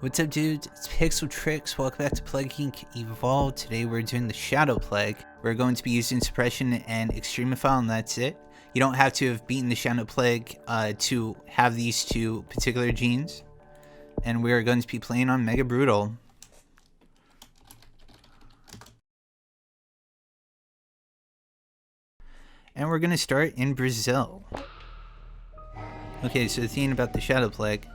What's up, dudes? It's Pixel Tricks. Welcome back to Plague Inc. Evolved. Today we're doing the Shadow Plague. We're going to be using Suppression and Extremophile, and that's it. You don't have to have beaten the Shadow Plague to have these two particular genes. And we're going to be playing on Mega Brutal. And we're going to start in Brazil. Okay, so the thing about the Shadow Plague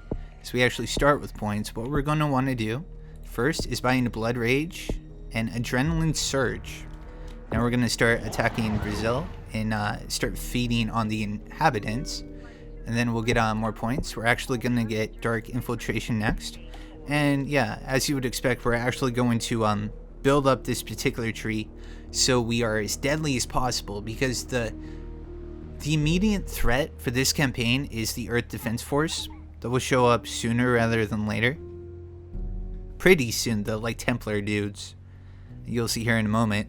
is we actually start with points. What we're going to want to do first is buy into Blood Rage and Adrenaline Surge. Now we're going to start attacking Brazil and start feeding on the inhabitants. And then we'll get more points. We're actually going to get Dark Infiltration next. And yeah, as you would expect, we're actually going to build up this particular tree so we are as deadly as possible, because the immediate threat for this campaign is the Earth Defense Force that will show up sooner rather than later. Pretty soon, though, like Templar dudes. You'll see here in a moment.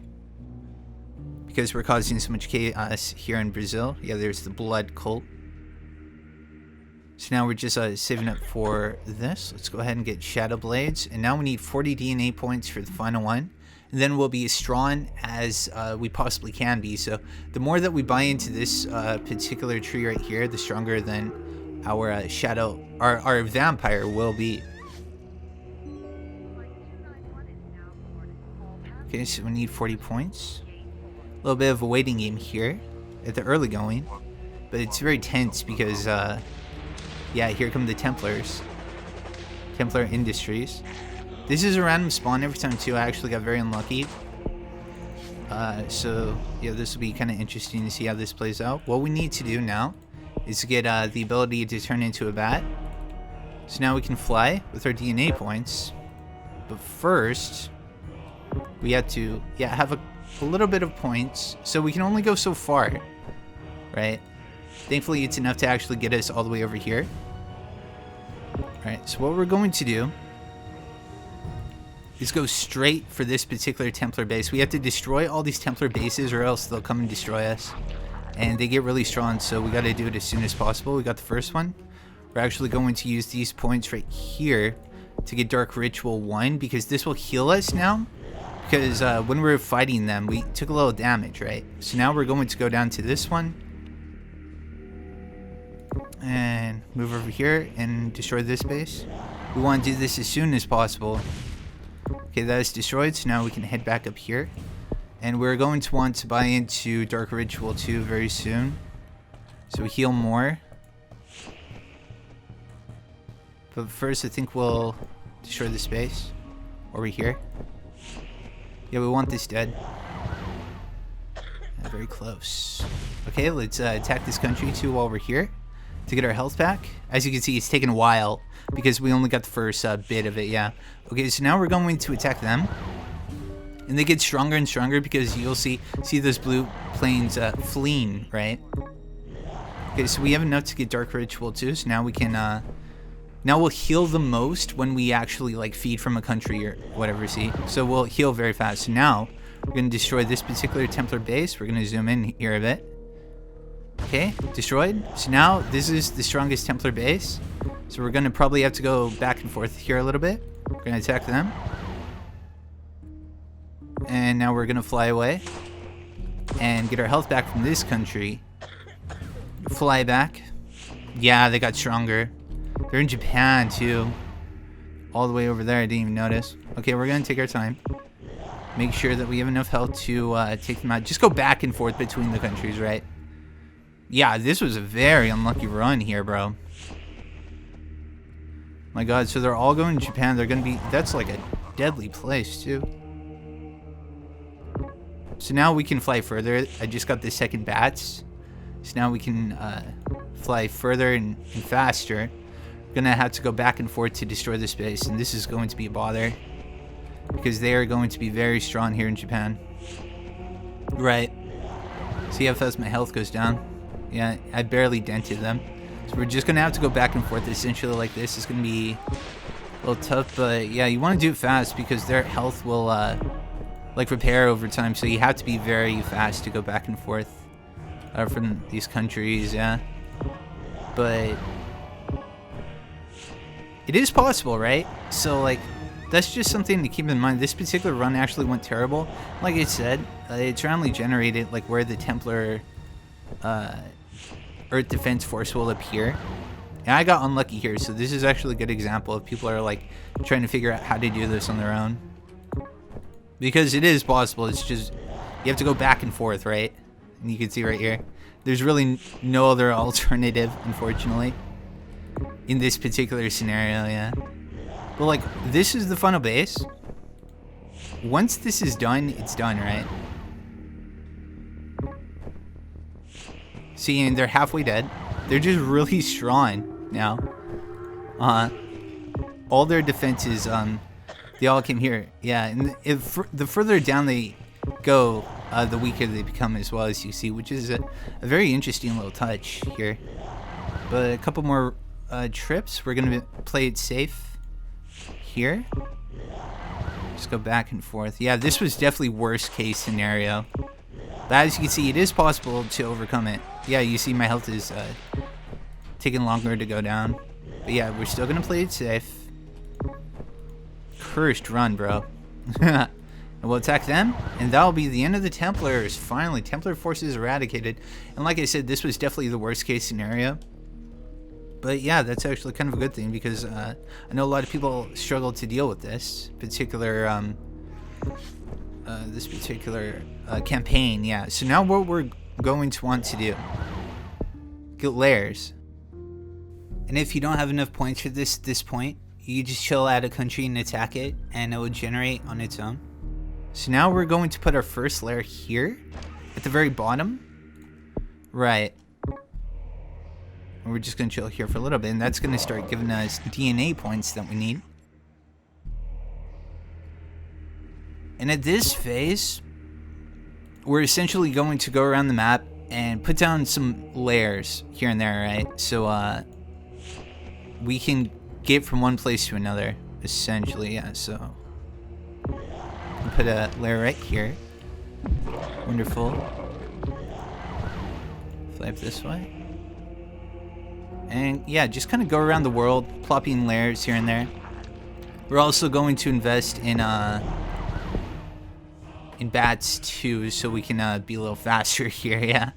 Because we're causing so much chaos here in Brazil. Yeah, there's the Blood Cult. So now we're just saving up for this. Let's go ahead and get Shadow Blades. And now we need 40 DNA points for the final one. And then we'll be as strong as we possibly can be. So the more that we buy into this particular tree right here, the stronger then our our vampire will be. Okay, so we need 40 points. A little bit of a waiting game here at the early going. But it's very tense because, yeah, here come the Templars. Templar Industries. This is a random spawn every time too. I actually got very unlucky. So yeah, this will be kind of interesting to see how this plays out. What we need to do now is to get the ability to turn into a bat. So now we can fly with our DNA points. But first, we have to have a little bit of points. So we can only go so far, right? Thankfully, it's enough to actually get us all the way over here. Alright, so what we're going to do is go straight for this particular Templar base. We have to destroy all these Templar bases or else they'll come and destroy us. And they get really strong, so we got to do it as soon as possible. We got the first one. We're actually going to use these points right here to get Dark Ritual 1, because this will heal us now. Because when we were fighting them, we took a little damage, right? So now we're going to go down to this one. And move over here and destroy this base. We want to do this as soon as possible. Okay, that is destroyed, so now we can head back up here. And we're going to want to buy into Dark Ritual 2 very soon. So we heal more. But first, I think we'll destroy the space. Over here. Yeah, we want this dead. Very close. Okay, let's attack this country too while we're here to get our health back. As you can see, it's taken a while because we only got the first bit of it, yeah. Okay, so now we're going to attack them. And they get stronger and stronger because you'll see those blue planes fleeing, right? Okay, so we have enough to get Dark Ritual too, so now we can, now we'll heal the most when we actually, like, feed from a country or whatever, see? So we'll heal very fast. So now, we're going to destroy this particular Templar base. We're going to zoom in here a bit. Okay, destroyed. So now, this is the strongest Templar base. So we're going to probably have to go back and forth here a little bit. We're going to attack them. And now we're going to fly away. And get our health back from this country. Fly back. Yeah, they got stronger. They're in Japan, too. All the way over there, I didn't even notice. Okay, we're going to take our time. Make sure that we have enough health to take them out. Just go back and forth between the countries, right? Yeah, this was a very unlucky run here, bro. My god, so they're all going to Japan. They're going to be... That's like a deadly place, too. So now we can fly further. I just got the second bats. So now we can fly further and faster. We're going to have to go back and forth to destroy this base. And this is going to be a bother, because they are going to be very strong here in Japan. Right. See how fast my health goes down? Yeah, I barely dented them. So we're just going to have to go back and forth essentially like this. It's going to be a little tough, but yeah, you want to do it fast because their health will like repair over time. So you have to be very fast to go back and forth from these countries, yeah. But it is possible, right? So, like, that's just something to keep in mind. This particular run actually went terrible. Like I said, it's randomly generated, like, where the Templar Earth Defense Force will appear. And I got unlucky here, so this is actually a good example of people are, like, trying to figure out how to do this on their own. Because it is possible, it's just, you have to go back and forth, right? And you can see right here, there's really no other alternative, unfortunately, in this particular scenario, yeah. But, like, this is the final base. Once this is done, it's done, right? See, and they're halfway dead. They're just really strong now. All their defenses, they all came here. Yeah, and the further down they go, the weaker they become as well, as you see, which is a very interesting little touch here. But a couple more trips. We're going to play it safe here. Just go back and forth. Yeah, this was definitely worst case scenario. But as you can see, it is possible to overcome it. Yeah, you see my health is taking longer to go down. But yeah, we're still going to play it safe. Cursed run, bro. And we'll attack them, and that'll be the end of the Templars. Finally, Templar forces eradicated. And like I said, this was definitely the worst case scenario. But yeah, that's actually kind of a good thing, because I know a lot of people struggle to deal with this particular campaign. Yeah. So now what we're going to want to do, get Lairs. And if you don't have enough points for this point, you just chill out a country and attack it, and it will generate on its own. So now we're going to put our first Lair here at the very bottom. Right. And we're just going to chill here for a little bit, and that's going to start giving us DNA points that we need. And at this phase, we're essentially going to go around the map and put down some Lairs here and there, right? So we can get from one place to another, essentially. Yeah, so we'll put a Lair right here. Wonderful. Fly up this way. And yeah, just kind of go around the world, plopping Lairs here and there. We're also going to invest in bats too, so we can be a little faster here, yeah.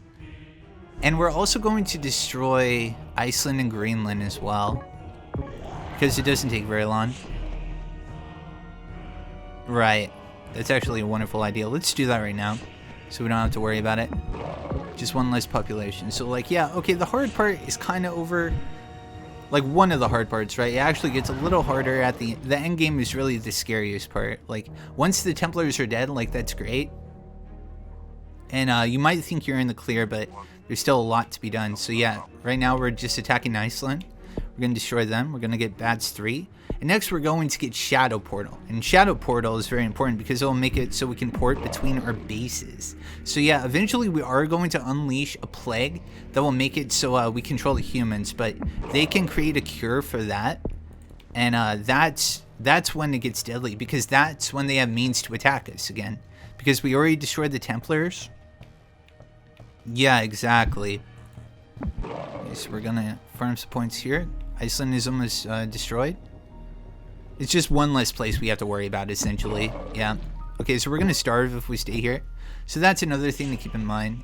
And we're also going to destroy Iceland and Greenland as well, because it doesn't take very long. Right. That's actually a wonderful idea. Let's do that right now, so we don't have to worry about it. Just one less population. So, like, yeah, okay, the hard part is kind of over. Like, one of the hard parts, right? It actually gets a little harder at the end game is really the scariest part. Like, once the Templars are dead, like, that's great. And you might think you're in the clear, but there's still a lot to be done. So, yeah, right now we're just attacking Iceland. We're going to destroy them. We're going to get Bats 3. And next we're going to get Shadow Portal. And Shadow Portal is very important because it will make it so we can port between our bases. So yeah, eventually we are going to unleash a plague that will make it so we control the humans. But they can create a cure for that. And that's when it gets deadly, because that's when they have means to attack us again. Because we already destroyed the Templars. Yeah, exactly. Okay, so we're going to farm some points here. Iceland is almost destroyed. It's just one less place we have to worry about, essentially. Yeah. Okay, so we're going to starve if we stay here. So that's another thing to keep in mind.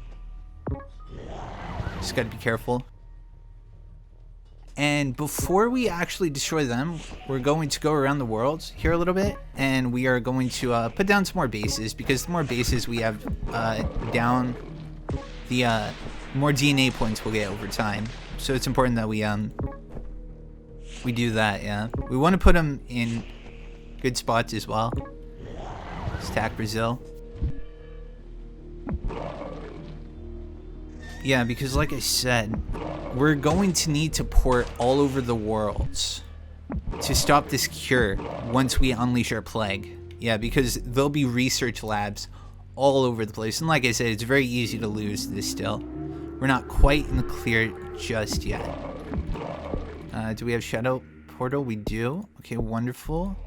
Just got to be careful. And before we actually destroy them, we're going to go around the world here a little bit. And we are going to put down some more bases, because the more bases we have down, the more DNA points we'll get over time. So it's important that we do that, yeah. We want to put them in good spots as well. Let's attack Brazil. Yeah, because like I said, we're going to need to port all over the world to stop this cure once we unleash our plague. Yeah, because there'll be research labs all over the place. And like I said, it's very easy to lose this still. We're not quite in the clear just yet. Do we have Shadow Portal? We do. Okay, wonderful.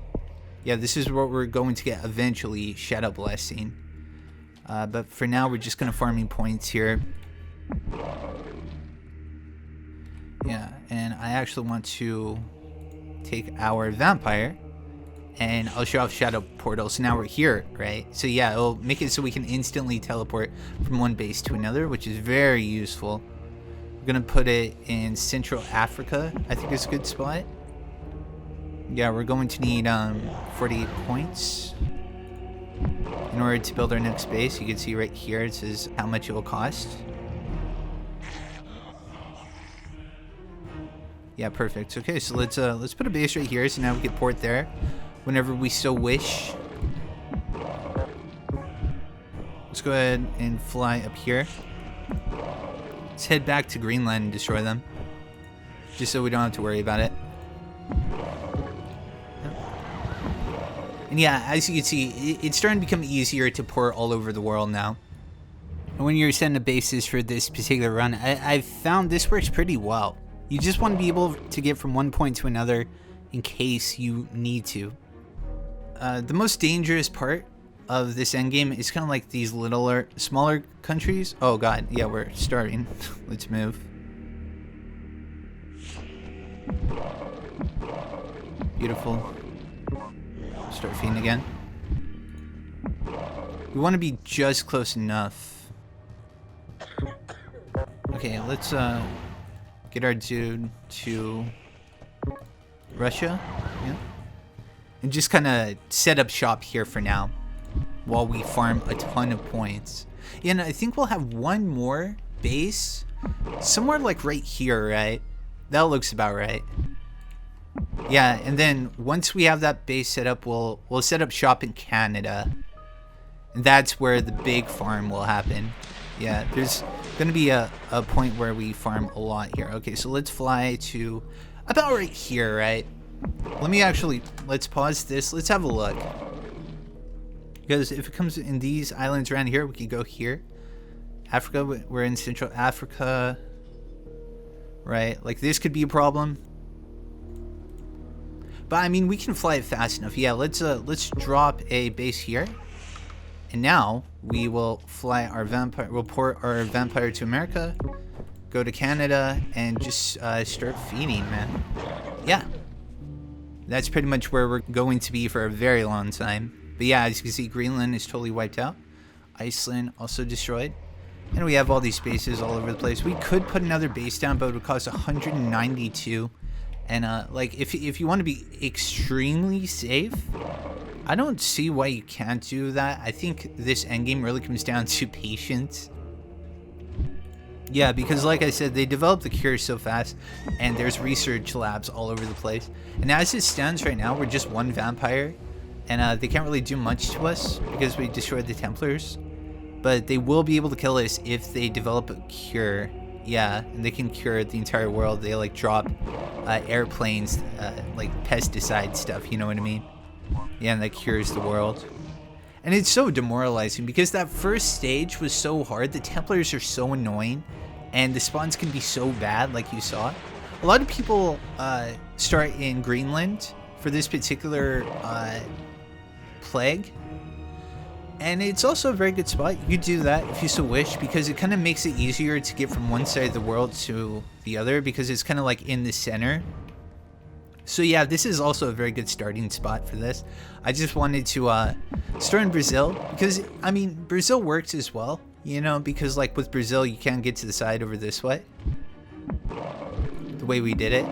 Yeah, this is what we're going to get eventually, Shadow Blessing. But for now, we're just going to farming points here. Yeah, and I actually want to take our vampire, and I'll show off shadow portal. So now we're here, right? So yeah, it'll make it so we can instantly teleport from one base to another, which is very useful. We're gonna put it in Central Africa. I think it's a good spot. Yeah, we're going to need 48 points in order to build our next base. You can see right here it says how much it will cost. Yeah, perfect. Okay, so let's put a base right here, so now we can port there whenever we so wish. Let's go ahead and fly up here. Let's head back to Greenland and destroy them, just so we don't have to worry about it. And yeah, as you can see, it's starting to become easier to port all over the world now. And when you're setting up bases for this particular run, I've found this works pretty well. You just want to be able to get from one point to another in case you need to. The most dangerous part of this endgame is kind of like these littler, smaller countries. Oh god, yeah, we're starting. Let's move. Beautiful. Start feeding again. We want to be just close enough. Okay, let's get our dude to Russia, yeah, and just kind of set up shop here for now while we farm a ton of points. Yeah, and I think we'll have one more base somewhere like right here, right? That looks about right. Yeah, and then once we have that base set up, we'll set up shop in Canada. And that's where the big farm will happen. Yeah, there's gonna be a point where we farm a lot here. Okay, so let's fly to about right here, right? Let's pause this. Let's have a look. Because if it comes in these islands around here, we can go here. Africa, we're in Central Africa. Right, like this could be a problem. But I mean, we can fly it fast enough. Yeah, let's drop a base here. And now we will fly our vampire. We'll port our vampire to America, go to Canada, and just start feeding, man. Yeah, that's pretty much where we're going to be for a very long time. But yeah, as you can see, Greenland is totally wiped out. Iceland also destroyed. And we have all these bases all over the place. We could put another base down, but it would cost 192. And like if you want to be extremely safe, I don't see why you can't do that. I think this endgame really comes down to patience. Yeah, because like I said, they develop the cure so fast, and there's research labs all over the place. And as it stands right now, we're just one vampire, and they can't really do much to us because we destroyed the Templars. But they will be able to kill us if they develop a cure. Yeah, and they can cure the entire world. They like drop airplanes, like pesticide stuff, you know what I mean? Yeah, and that cures the world. And it's so demoralizing because that first stage was so hard. The Templars are so annoying, and the spawns can be so bad, like you saw. A lot of people start in Greenland for this particular plague. And it's also a very good spot. You could do that if you so wish, because it kind of makes it easier to get from one side of the world to the other, because it's kind of like in the center. So yeah, this is also a very good starting spot for this. I just wanted to start in Brazil, because I mean, Brazil works as well, you know, because like with Brazil, you can't get to the side over this way, the way we did it.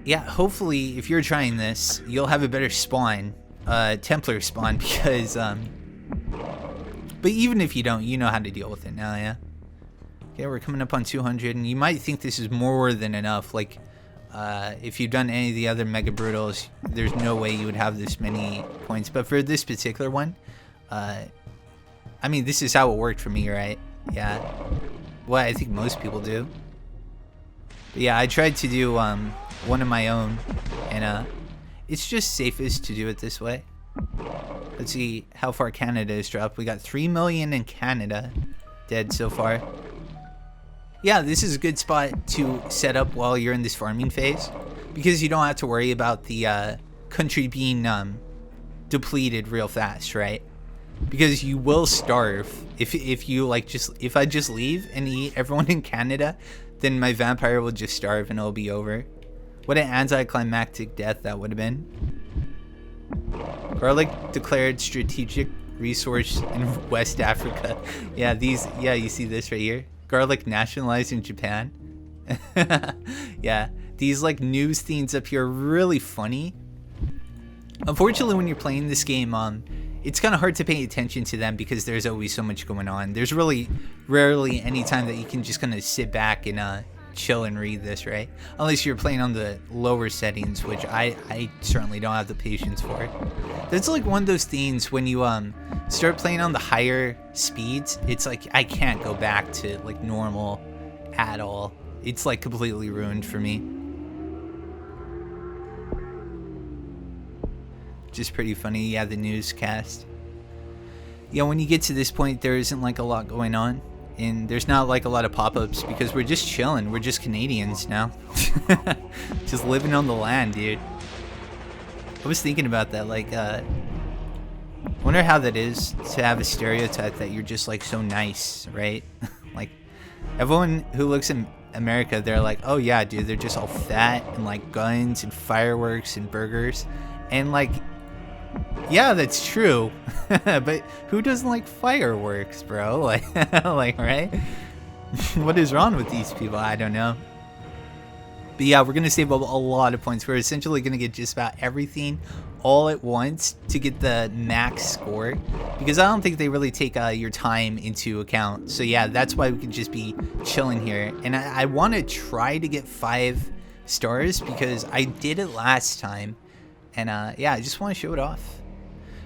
Yeah, hopefully if you're trying this, you'll have a better spawn, Templar spawn, because but even if you don't, you know how to deal with it now. Yeah. Okay, we're coming up on 200, and you might think this is more than enough. Like, if you've done any of the other Mega Brutals, there's no way you would have this many points. But for this particular one, I mean, this is how it worked for me, right? Yeah. Well, I think most people do. But yeah, I tried to do one of my own, and it's just safest to do it this way. Let's see how far Canada has dropped. We got 3 million in Canada dead so far. Yeah, this is a good spot to set up while you're in this farming phase, because you don't have to worry about the country being depleted real fast, right? Because you will starve if you like if I just leave and eat everyone in Canada, then my vampire will just starve and it'll be over. What an anticlimactic death that would have been. Garlic declared strategic resource in West Africa. Yeah, you see this right here. Garlic nationalized in Japan. Yeah, these like news themes up here are really funny. Unfortunately, when you're playing this game, it's kind of hard to pay attention to them because there's always so much going on. There's really rarely any time that you can just kind of sit back and chill and read this, right? Unless you're playing on the lower settings, which I certainly don't have the patience for it. That's like one of those things when you start playing on the higher speeds, it's like I can't go back to like normal at all. It's like completely ruined for me. Just pretty funny. Yeah, the newscast. Yeah, when you get to this point, there isn't like a lot going on. And there's not like a lot of pop-ups because we're just chilling. We're just Canadians now. Just living on the land, dude. I was thinking about that. Like, wonder how that is to have a stereotype that you're just like so nice, right? Like, everyone who looks in America, they're like, oh yeah, dude, they're just all fat and like guns and fireworks and burgers. And like, yeah, that's true. But who doesn't like fireworks, bro? Like, like, right? What is wrong with these people? I don't know. But yeah, we're going to save up a lot of points. We're essentially going to get just about everything all at once to get the max score. Because I don't think they really take your time into account. So yeah, that's why we can just be chilling here. And I want to try to get 5 stars because I did it last time. And yeah, I just want to show it off.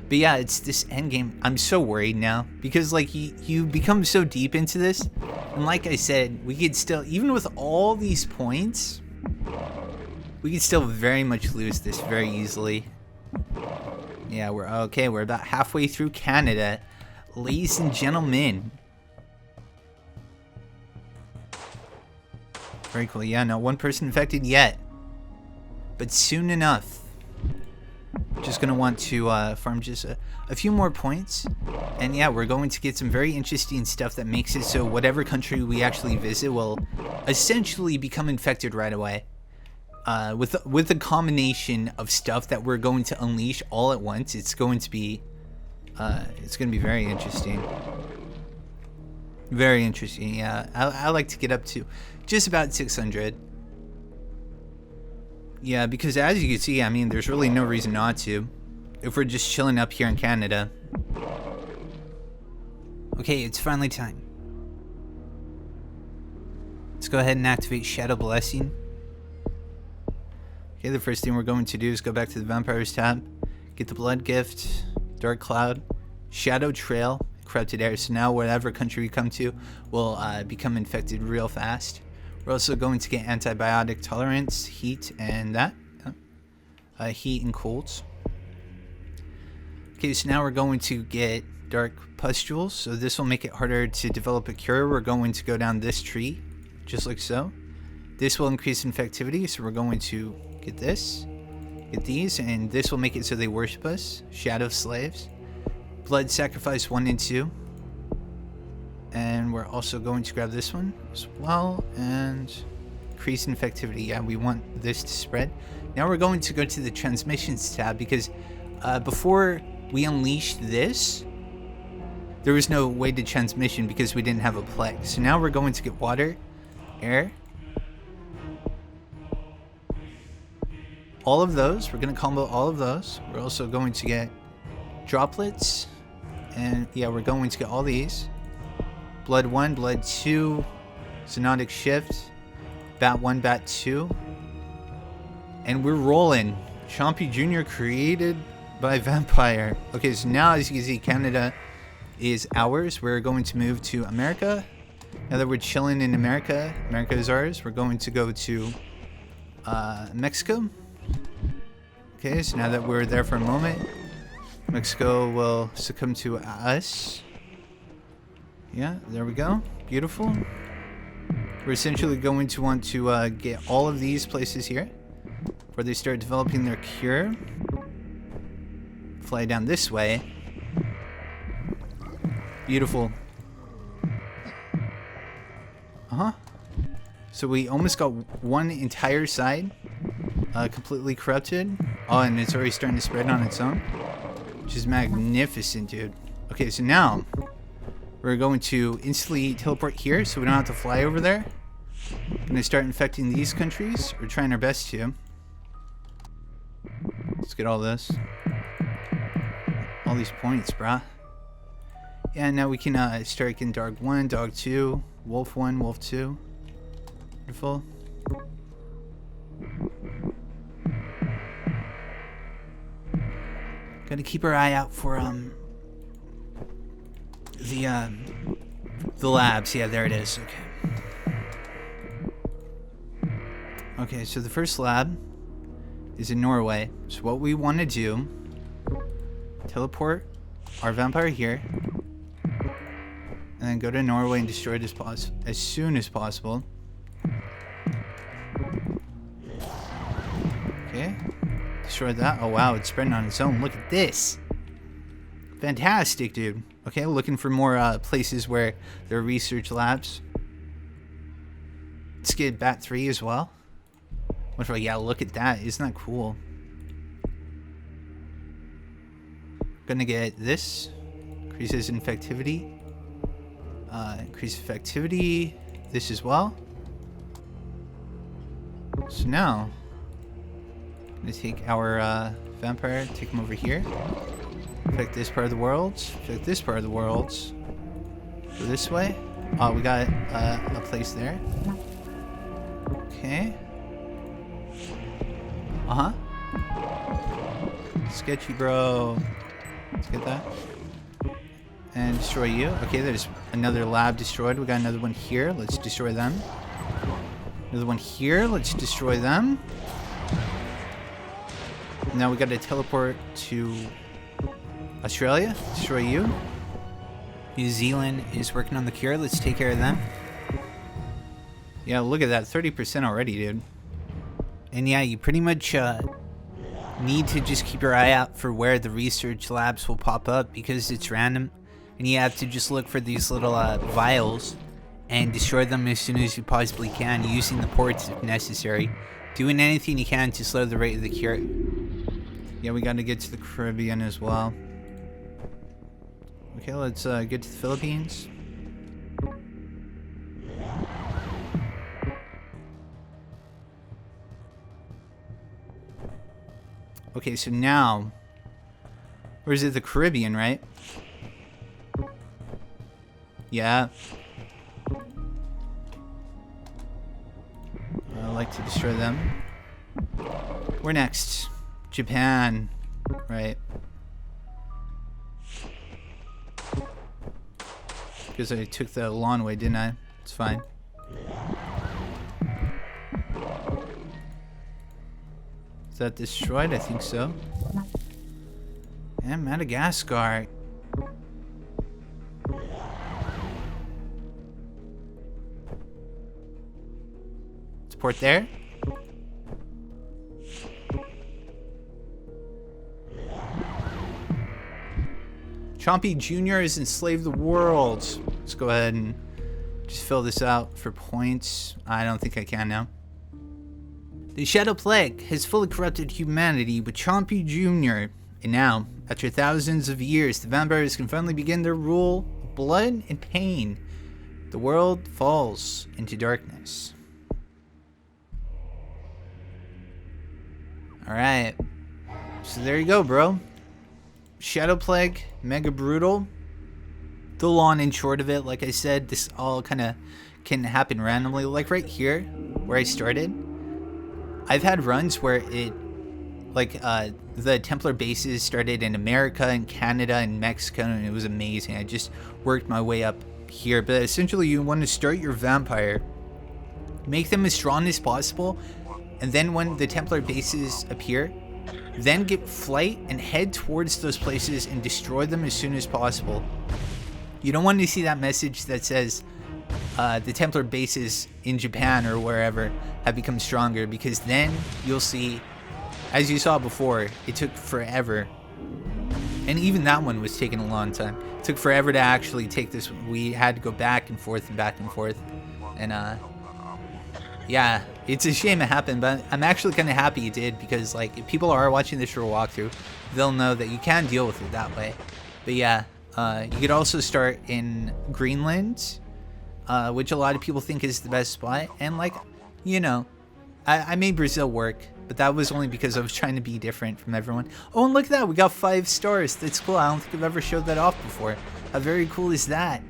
But yeah, it's this endgame. I'm so worried now because like you become so deep into this, and like I said, we could still, even with all these points, we could still very much lose this very easily. Yeah, we're okay. We're about halfway through Canada, ladies and gentlemen. Very cool. Yeah, not one person infected yet, but soon enough. Just gonna want to farm just a few more points, and yeah, we're going to get some very interesting stuff that makes it so whatever country we actually visit will essentially become infected right away. With a combination of stuff that we're going to unleash all at once, it's going to be very interesting. Very interesting. Yeah, I like to get up to just about 600. Yeah, because as you can see, I mean, there's really no reason not to if we're just chilling up here in Canada. Okay, it's finally time. Let's go ahead and activate Shadow Blessing. Okay, the first thing we're going to do is go back to the Vampires tab, get the Blood Gift, Dark Cloud, Shadow Trail, Corrupted Air. So now whatever country we come to will become infected real fast. We're also going to get antibiotic tolerance, heat, and that. Heat and colds. Okay, so now we're going to get dark pustules. So this will make it harder to develop a cure. We're going to go down this tree, just like so. This will increase infectivity, so we're going to get this, get these, and this will make it so they worship us. Shadow Slaves. Blood Sacrifice 1 and 2. And we're also going to grab this one as well and increase infectivity. Yeah, we want this to spread. Now we're going to go to the transmissions tab because before we unleashed this, there was no way to transmission because we didn't have a plague. So now we're going to get water, air, all of those. We're going to combo all of those. We're also going to get droplets, and yeah, we're going to get all these. Blood 1, Blood 2, Zoonotic Shift, Bat 1, Bat 2. And we're rolling. Chompy Jr. created by Vampire. Okay, so now as you can see, Canada is ours. We're going to move to America. Now that we're chilling in America, America is ours. We're going to go to Mexico. Okay, so now that we're there for a moment, Mexico will succumb to us. Yeah, there we go. Beautiful. We're essentially going to want to get all of these places here before they start developing their cure. Fly down this way. Beautiful. So we almost got one entire side completely corrupted. Oh, and it's already starting to spread on its own, which is magnificent, dude. Okay, so now we're going to instantly teleport here so we don't have to fly over there. Gonna start infecting these countries. We're trying our best to. Let's get all this. All these points, brah. Yeah, now we can start getting dog 1, dog 2, wolf 1, wolf 2. Beautiful. Gotta keep our eye out for the labs. Yeah, there it is. Okay. Okay, so the first lab is in Norway. So what we want to do, teleport our vampire here, and then go to Norway and destroy it as soon as possible. Okay, destroy that. Oh wow, it's spreading on its own. Look at this. Fantastic, dude. Okay, looking for more places where there are research labs. Let's get Bat 3 as well. Wonderful. Yeah, look at that. Isn't that cool? Gonna get this. Increases infectivity. Increase effectivity. This as well. So now, I'm gonna take our vampire, take him over here. Affect this part of the world. Affect this part of the world. Go this way. Oh, we got a place there. Okay. Uh-huh. Sketchy, bro. Let's get that. And destroy you. Okay, there's another lab destroyed. We got another one here. Let's destroy them. Another one here. Let's destroy them. Now we got to teleport to Australia. Destroy you. New Zealand is working on the cure. Let's take care of them. Yeah, look at that. 30% already, dude. And yeah, you pretty much need to just keep your eye out for where the research labs will pop up because it's random. And you have to just look for these little vials and destroy them as soon as you possibly can, using the ports if necessary. Doing anything you can to slow the rate of the cure. Yeah, we got to get to the Caribbean as well. Okay, let's get to the Philippines. Okay, so now, or is it the Caribbean, right? Yeah. I like to destroy them. Where next? Japan, right? Because I took the long way, didn't I? It's fine. Is that destroyed? I think so. And Madagascar. Let's port there. Chompy Jr. has enslaved the world. Let's go ahead and just fill this out for points. I don't think I can now. The Shadow Plague has fully corrupted humanity with Chompy Jr. And now, after thousands of years, the vampires can finally begin their rule of blood and pain. The world falls into darkness. Alright. So there you go, bro. Shadow Plague, mega brutal. The long and short of it, like I said, this all kind of can happen randomly. Like right here, where I started, I've had runs where it, like, the Templar bases started in America and Canada and Mexico, and it was amazing. I just worked my way up here. But essentially, you want to start your vampire, make them as strong as possible, and then when the Templar bases appear, then get flight and head towards those places and destroy them as soon as possible. You don't want to see that message that says the Templar bases in Japan or wherever have become stronger, because then you'll see, as you saw before, it took forever. And even that one was taking a long time. It took forever to actually take this. We had to go back and forth and back and forth. And Yeah, it's a shame it happened, but I'm actually kind of happy it did, because like if people are watching this for a walkthrough, they'll know that you can deal with it that way. But yeah, you could also start in Greenland, which a lot of people think is the best spot. And like, you know, I made Brazil work, but that was only because I was trying to be different from everyone. Oh, and look at that, we got 5 stars. That's cool. I don't think I've ever showed that off before. How very cool is that?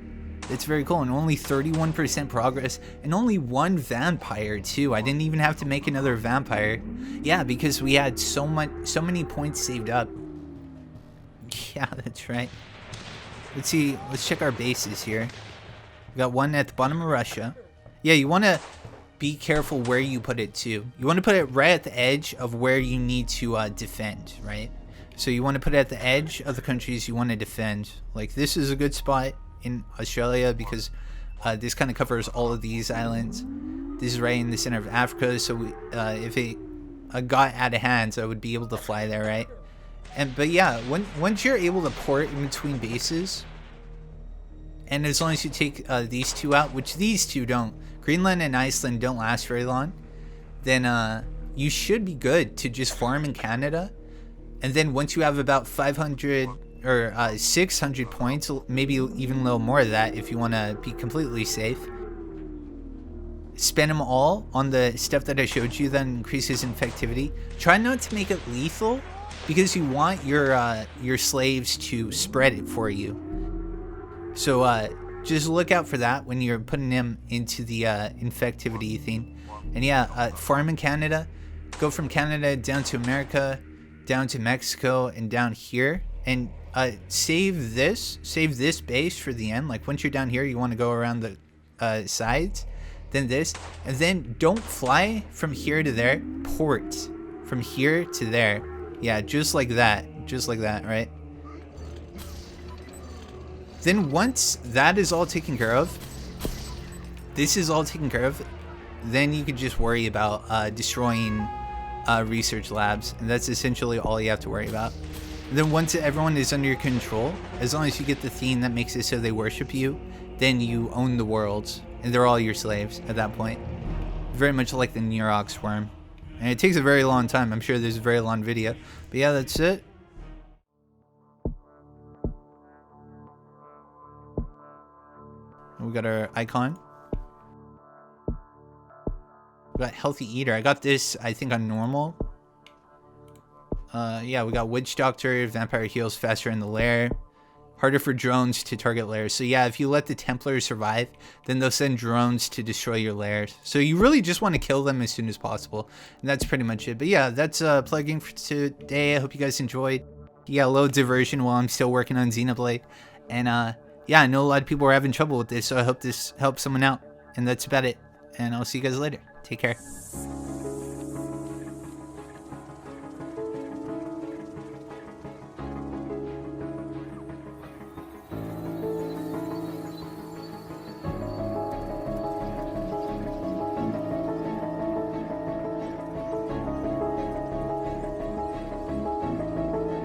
It's very cool. And only 31% progress, and only 1 vampire too. I didn't even have to make another vampire. Yeah, because we had so many points saved up. Yeah, that's right. Let's see, let's check our bases here. We got one at the bottom of Russia. Yeah, you want to be careful where you put it too. You want to put it right at the edge of where you need to defend, right? So you want to put it at the edge of the countries you want to defend. Like this is a good spot in Australia, because this kind of covers all of these islands. This is right in the center of Africa, so we, if it got out of hands, I would be able to fly there, right? But yeah, once you're able to port in between bases, and as long as you take these 2 out, which these 2 don't, Greenland and Iceland don't last very long, then you should be good to just farm in Canada. And then once you have about 500 or 600 points, maybe even a little more of that if you want to be completely safe, spend them all on the stuff that I showed you that increases infectivity. Try not to make it lethal, because you want your slaves to spread it for you. So just look out for that when you're putting them into the infectivity thing. And yeah, farm in Canada. Go from Canada down to America, down to Mexico, and down here. And save this base for the end. Like once you're down here, you want to go around the sides, then this, and then don't fly from here to there. Port from here to there. Yeah, just like that, right? Then once that is all taken care of, this is all taken care of, then you can just worry about destroying research labs, and that's essentially all you have to worry about. And then once everyone is under your control, as long as you get the theme that makes it so they worship you, then you own the world, and they're all your slaves at that point. Very much like the Nerox worm. And it takes a very long time. I'm sure there's a very long video. But yeah, that's it. We got our icon. We got Healthy Eater. I got this, I think, on normal. Yeah, we got Witch Doctor. Vampire heals faster in the Lair. Harder for drones to target lairs. So yeah, if you let the Templars survive, then they'll send drones to destroy your lairs. So you really just want to kill them as soon as possible. And that's pretty much it. But yeah, that's plugging for today. I hope you guys enjoyed. Yeah, a little diversion while I'm still working on Xenoblade. And yeah, I know a lot of people are having trouble with this, so I hope this helps someone out. And that's about it. And I'll see you guys later. Take care.